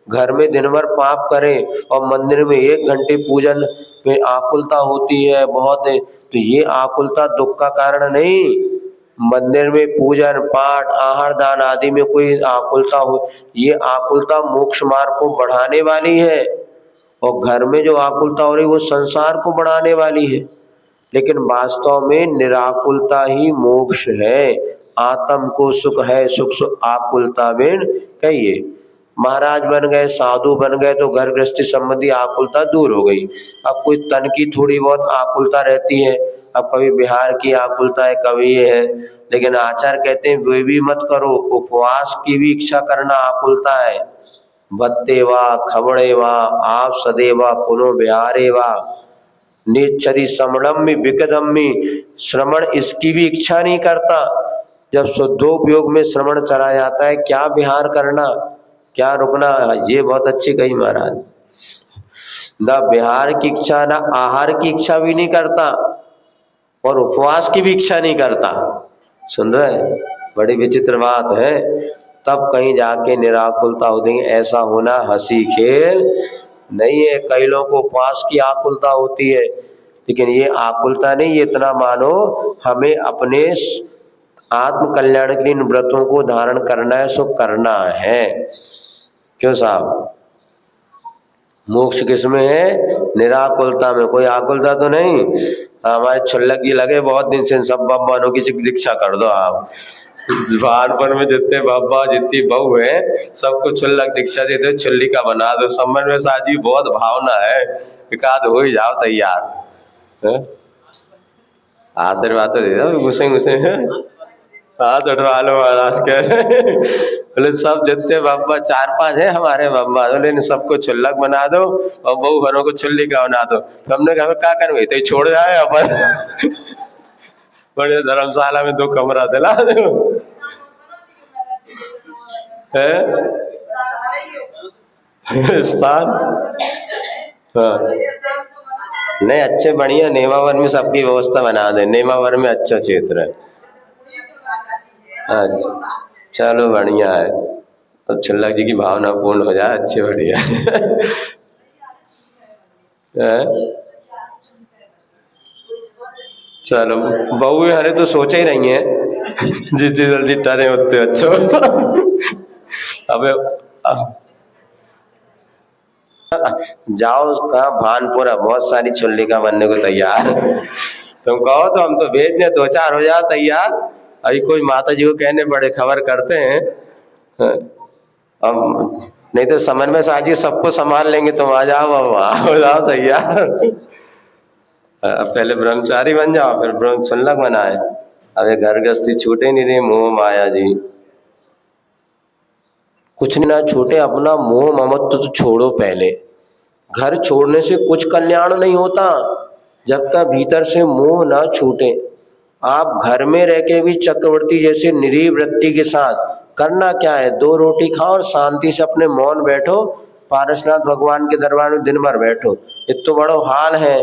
A: घर में दिन भर पाप करें और मंदिर में 1 घंटे पूजन में आकुलता होती है बहुत है। तो ये आकुलता दुख का कारण नहीं। मंदिर में पूजन पाठ आहार दान आदि में कोई आकुलता हो, ये आकुलता मोक्ष मार्ग को बढ़ाने वाली है, और घर में जो आकुलता हो रही वो संसार को बढ़ाने वाली है। लेकिन वास्तव में निराकुलता ही मोक्ष है। आत्म को सुख है, सुख आकुलता में कहिए। महाराज बन गए, साधु बन गए, तो घर गृहस्थी संबंधी आकुलता दूर हो गई। अब कोई तन की थोड़ी बहुत आकुलता रहती है, अब कभी बिहार की आकुलता है, कभी ये है। लेकिन आचार्य कहते हैं वे भी मत करो, उपवास की भी इच्छा करना आकुलता है। बत्तेवा खबड़ेवा आप सदेवा पुनो बिहारेवा नेच्छति श्रवणम्मि विकदम्मि, श्रवण इसकी भी इच्छा नहीं करता। जब शुद्धोपयोग में श्रवण चला जाता है, क्या विहार करना, क्या रुकना। ये बहुत अच्छी कही महाराज, ना विहार की इच्छा ना आहार की इच्छा भी नहीं करता, और उपवास की भी इच्छा नहीं करता। सुन रहे, बड़ी विचित्र बात है। तब कहीं जाके निराकुलता हो देंगे। ऐसा होना हंसी खेल नहीं है। कई लोगों को उपवास की आकुलता होती है, लेकिन ये आकुलता नहीं, ये इतना मानो हमें अपने आत्म कल्याण के लिए इन व्रतों को धारण करना है, सो करना है। क्यों साहब? मोक्ष किसमें है? निराकुलता में। कोई आकुलता तो नहीं। हमारे छुल्लक जी लगे बहुत दिन से, सब बाबानों की दीक्षा कर दो आप। भानपुर में जितने बाबा जितनी बहू है सबको छुल्लक दीक्षा दे दो, छुल्लिका बना दो। समझ में साजी बहुत भावना है, एकाध हो ही जाओ तैयार। आशीर्वाद तो दे दो, घुसे घुसे हाथ उठवा लो महाराज के। बोले सब जितने बाबा 4-5 है हमारे बाबा, बोले सबको छुल्लक बना दो और बहू भरों को छुल्लिका बना दो। तो हमने कहा क्या करें, तो छोड़ जाए अपन। बड़े धर्मशाला में 2 कमरा दिला दो स्थान। हाँ नहीं, अच्छे बढ़िया नेमावर में सबकी व्यवस्था बना दे। नेमावर में अच्छा क्षेत्र है। अच्छा चलो बढ़िया है। अब छुल्लक जी की भावना पूर्ण हो जाए, अच्छे बढ़िया। चलो बहू हरे तो सोच ही रही है जिससे जल्दी टरे होते अच्छो। अबे जाओ कहा भानपुर है, बहुत सारी छुल्लिका बनने को तैयार। तुम कहो तो हम तो भेज दें, 2-4 हो जाओ तैयार। अभी कोई माता जी को कहने बड़े खबर करते हैं, अब नहीं तो समझ में साथ जी सबको संभाल लेंगे, तुम आ जाओ बाबा, हो जाओ तैयार। अब पहले ब्रह्मचारी बन जाओ, फिर ब्रह्म संलग बनाए। अब ये घर गृहस्थी छूटे नहीं रही, मोह माया जी कुछ ना छूटे, अपना मोह ममत्व तो छोड़ो पहले। घर छोड़ने से कुछ कल्याण नहीं होता जब तक भीतर से मोह ना छूटे। आप घर में रह के भी चक्रवर्ती जैसे निरीह वृत्ति के साथ करना क्या है, 2 रोटी खाओ और शांति से अपने मौन बैठो, पारसनाथ भगवान के दरबार में दिन भर बैठो। ये तो बड़ो हाल है।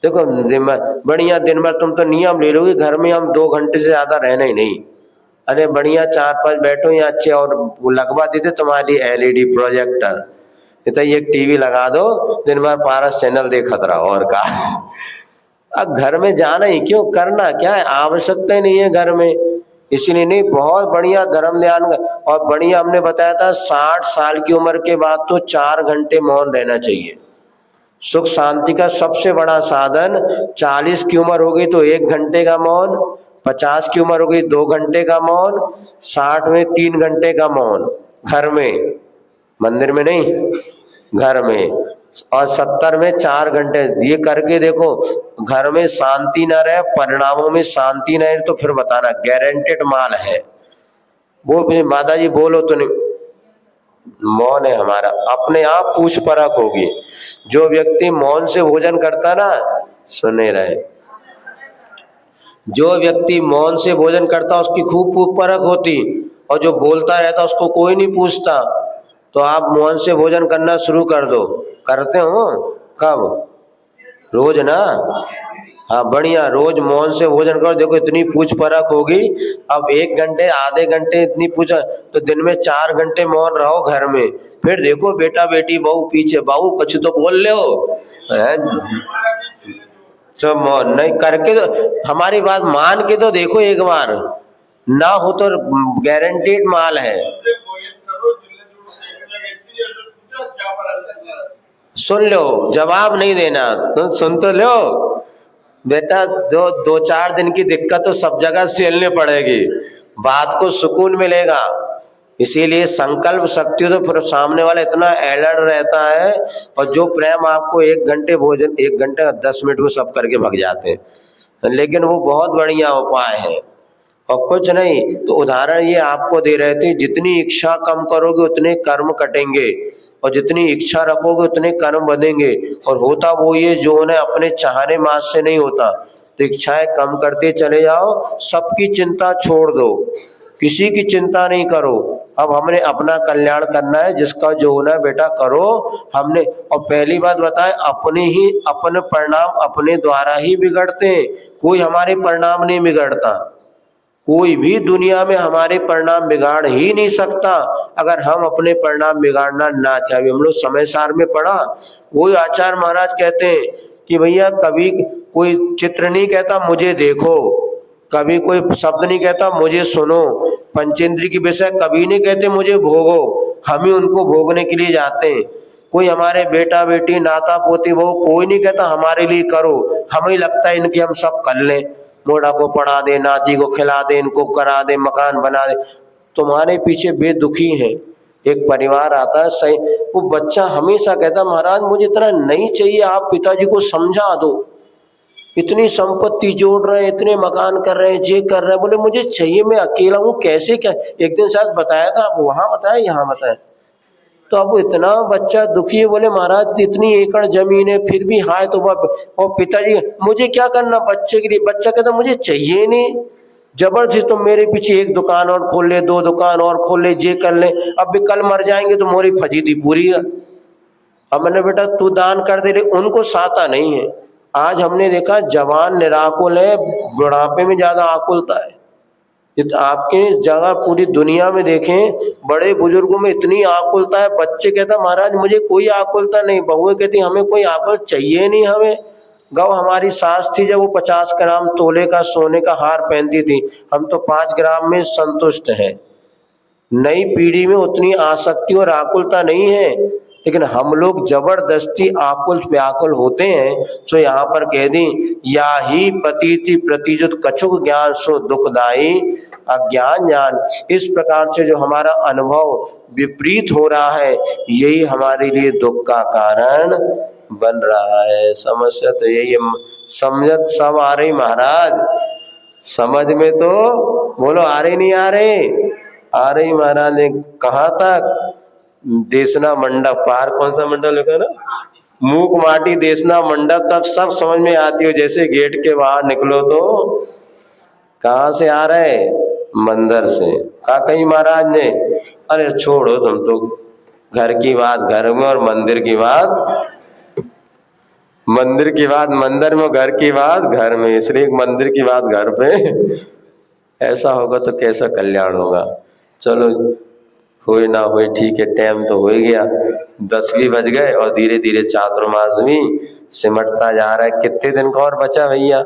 A: देखो बढ़िया दिन भर तुम तो नियम ले लोगे, घर में हम 2 घंटे से ज्यादा रहना ही नहीं। अरे बढ़िया 4-5 बैठो या अच्छे, और लगवा देते तुम्हारी LED प्रोजेक्टर, तो एक टीवी लगा दो, दिन भर पारस चैनल देखत रहो और का। अब घर में जाना ही क्यों, करना क्या है, आवश्यकता ही नहीं है घर में, इसलिए नहीं। बहुत बढ़िया धर्म ध्यान, और बढ़िया हमने बताया था 60 साल की उम्र के बाद तो 4 घंटे मौन रहना चाहिए। सुख शांति का सबसे बड़ा साधन, 40 की उम्र हो गई तो 1 घंटे का मौन, 50 की उम्र हो गई 2 घंटे का मौन, 60 में 3 घंटे का मौन, घर में, मंदिर में नहीं, घर में, और 70 में 4 घंटे। ये करके देखो, घर में शांति न रहे, परिणामों में शांति न रहे, तो फिर बताना, गारंटेड माल है वो। माता जी बोलो तो नहीं, मौन है हमारा, अपने आप पूछ परख होगी। जो व्यक्ति मौन से भोजन करता ना, सुने रहे, जो व्यक्ति मौन से भोजन करता उसकी खूब पूछ परख होती, और जो बोलता रहता उसको कोई नहीं पूछता। तो आप मौन से भोजन करना शुरू कर दो। करते हो कब? रोज ना, हाँ बढ़िया, रोज मौन से भोजन करो, देखो इतनी पूछ परख होगी। अब 1 घंटे आधे घंटे इतनी पूछ, तो दिन में 4 घंटे मौन रहो घर में, फिर देखो बेटा बेटी बहू पीछे, बहू कुछ तो बोल ले हो, तो मौन नहीं करके तो हमारी बात मान के तो देखो एक बार, ना हो तो गारंटीड माल है। सुन लो, जवाब नहीं देना, तो सुन तो लो बेटा, जो 2-4 दिन की दिक्कत तो सब जगह झेलनी पड़ेगी, बात को सुकून मिलेगा। इसीलिए संकल्प शक्ति तो फिर सामने वाला इतना अलर्ट रहता है, और जो प्रेम आपको 1 घंटे भोजन, 1 घंटे 10 मिनट में सब करके भाग जाते हैं, लेकिन वो बहुत बढ़िया उपाय है। और कुछ नहीं तो उदाहरण ये आपको दे रहे थे, जितनी इच्छा कम करोगे उतने कर्म कटेंगे, और जितनी इच्छा रखोगे उतने कर्म बनेंगे। और होता वो ये जो उन्हें अपने चाहने मास से नहीं होता, तो इच्छाएं कम करते चले जाओ, सबकी चिंता छोड़ दो, किसी की चिंता नहीं करो। अब हमने अपना कल्याण करना है, जिसका जो होना है बेटा करो हमने। और पहली बात बताए, अपने परिणाम अपने द्वारा ही बिगड़ते हैं, कोई हमारे परिणाम नहीं बिगड़ता, कोई भी दुनिया में हमारे परिणाम बिगाड़ ही नहीं सकता अगर हम अपने परिणाम बिगाड़ना ना चाहे। हम लोग समय सार में पढ़ा, वही आचार्य महाराज कहते हैं कि भैया कभी कोई चित्र नहीं कहता मुझे देखो, कभी कोई शब्द नहीं कहता मुझे सुनो, पंचेंद्रिय की विषय कभी नहीं कहते मुझे भोगो, हम ही उनको भोगने के लिए जाते हैं। कोई हमारे बेटा बेटी नाता पोती वो कोई नहीं कहता हमारे लिए करो, हमें लगता है इनके हम सब कर लें, मोड़ा को पढ़ा दे, नाती को खिला दे, इनको करा दे, मकान बना दे। तुम्हारे पीछे बेदुखी है। एक परिवार आता है सही, वो बच्चा हमेशा कहता महाराज मुझे इतना नहीं चाहिए, आप पिताजी को समझा दो, इतनी संपत्ति जोड़ रहे हैं, इतने मकान कर रहे हैं, ये कर रहे हैं, बोले मुझे चाहिए, मैं अकेला हूँ कैसे, क्या एक दिन शायद बताया था, वहां बताया यहाँ बताया। तो अब इतना बच्चा दुखी है, बोले महाराज इतनी एकड़ जमीन है फिर भी हाय तो और पिताजी मुझे क्या करना बच्चे के लिए, बच्चा कहता मुझे चाहिए नहीं, जबरदस्ती तुम मेरे पीछे 1 दुकान और खोल ले, 2 दुकान और खोल ले, ये कर ले, अब भी कल मर जाएंगे तो मोरी फजीदी पूरी है। अब मैंने बेटा तू दान कर दे, उनको साता नहीं है। आज हमने देखा जवान निराकुल है, बुढ़ापे में ज्यादा आकुलता है। आपके जगह पूरी दुनिया में देखें, बड़े बुजुर्गों में इतनी आकुलता है, बच्चे कहता महाराज मुझे कोई आकुलता नहीं, बहुएं कहती हमें कोई आकुल चाहिए नहीं हमें। गौ हमारी सास थी जब वो 50 ग्राम तोले का सोने का हार पहनती थी, हम तो 5 ग्राम में संतुष्ट है। नई पीढ़ी में उतनी आसक्ति और आकुलता नहीं है, लेकिन हम लोग जबरदस्ती आकुल व्याकुल होते हैं। तो यहाँ पर कह दी, या ही पतिति प्रतिजुत कछुक ज्ञान सो दुखदाई अज्ञान ज्ञान। इस प्रकार से जो हमारा अनुभव विपरीत हो रहा है, यही हमारे लिए दुख का कारण बन रहा है। समस्या तो यही है। समझत सब आ रही महाराज, समझ में तो बोलो आ रही नहीं आ रही? आ रही महाराज ने। कहाँ तक? देशना मंडप पार, कौन सा मंडप लिखा ना, मूक माटी देशना मंडप, तब सब समझ में आती हो। जैसे गेट के बाहर निकलो तो कहाँ से आ रहे? मंदिर से। कहा कहीं महाराज ने, अरे छोड़ो तुम तो, घर की बात घर में और मंदिर की बात मंदिर की बात मंदिर में, घर की बात घर में, इसलिए मंदिर की बात घर पे। ऐसा होगा तो कैसा कल्याण होगा। चलो होए ना होए ठीक है, टाइम तो हो ही गया, 10 भी बज गए और धीरे धीरे चातुर्मास भी सिमटता जा रहा है। कितने दिन का और बचा भैया?